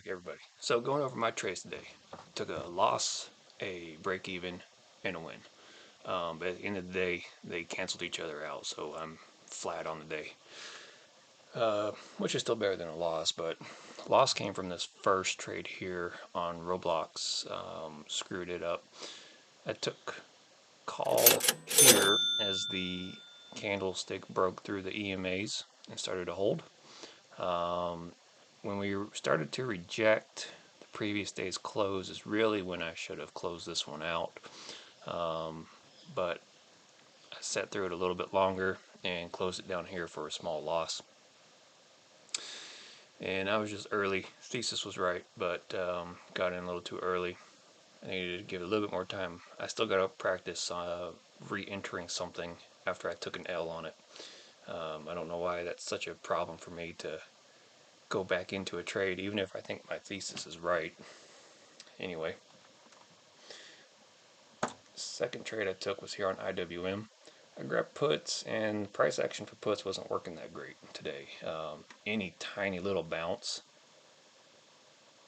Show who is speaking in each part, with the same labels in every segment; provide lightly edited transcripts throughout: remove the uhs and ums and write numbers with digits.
Speaker 1: like everybody. So going over my trades today, took a loss, a break even, and a win. But at the end of the day, they canceled each other out, so I'm flat on the day, which is still better than a loss. But loss came from this first trade here on Roblox. Screwed it up. I took call here as the candlestick broke through the EMAs and started to hold. When we started to reject the previous day's close is really when I should have closed this one out. But I sat through it a little bit longer and closed it down here for a small loss. And I was just early. Thesis was right, but got in a little too early. I needed to give it a little bit more time. I still got to practice re-entering something after I took an L on it. I don't know why that's such a problem for me to go back into a trade, even if I think my thesis is right. Anyway, second trade I took was here on IWM. I grabbed puts, and price action for puts wasn't working that great today. Any tiny little bounce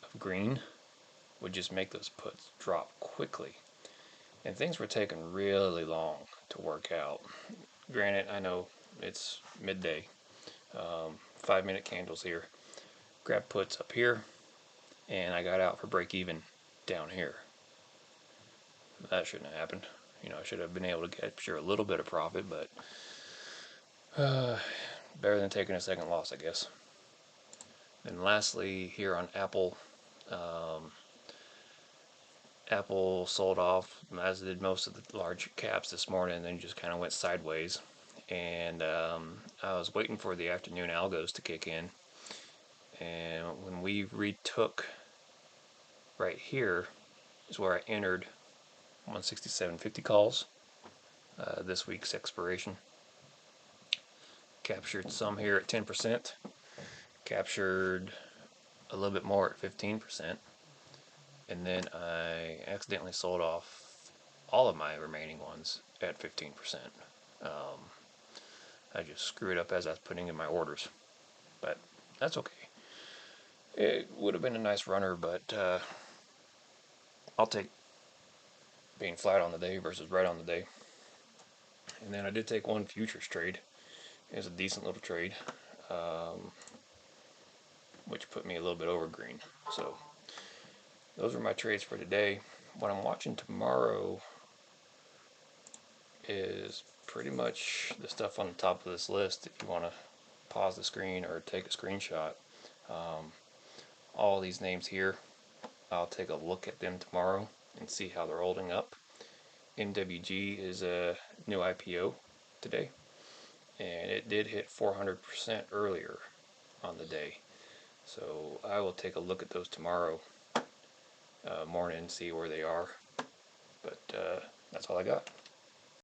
Speaker 1: of green would just make those puts drop quickly. And things were taking really long to work out. Granted, I know it's midday, 5-minute candles here. Grab puts up here, and I got out for break even down here. That shouldn't have happened. I should have been able to capture a little bit of profit, but better than taking a second loss, I guess. And lastly, here on Apple, Apple sold off, as did most of the large caps this morning, and then just kind of went sideways. And I was waiting for the afternoon algos to kick in, and when we retook right here is where I entered 167.50 calls, this week's expiration. Captured some here at 10%, captured a little bit more at 15%, and then I accidentally sold off all of my remaining ones at 15%. I just screwed up as I was putting in my orders, but that's okay. It would have been a nice runner, but I'll take being flat on the day versus right on the day. And then I did take one futures trade. It was a decent little trade, which put me a little bit over green. So those are my trades for today. What I'm watching tomorrow is pretty much the stuff on the top of this list. If you want to pause the screen or take a screenshot, all these names here, I'll take a look at them tomorrow and see how they're holding up. MWG is a new IPO today, and it did hit 400% earlier on the day. So I will take a look at those tomorrow morning and see where they are. But that's all I got.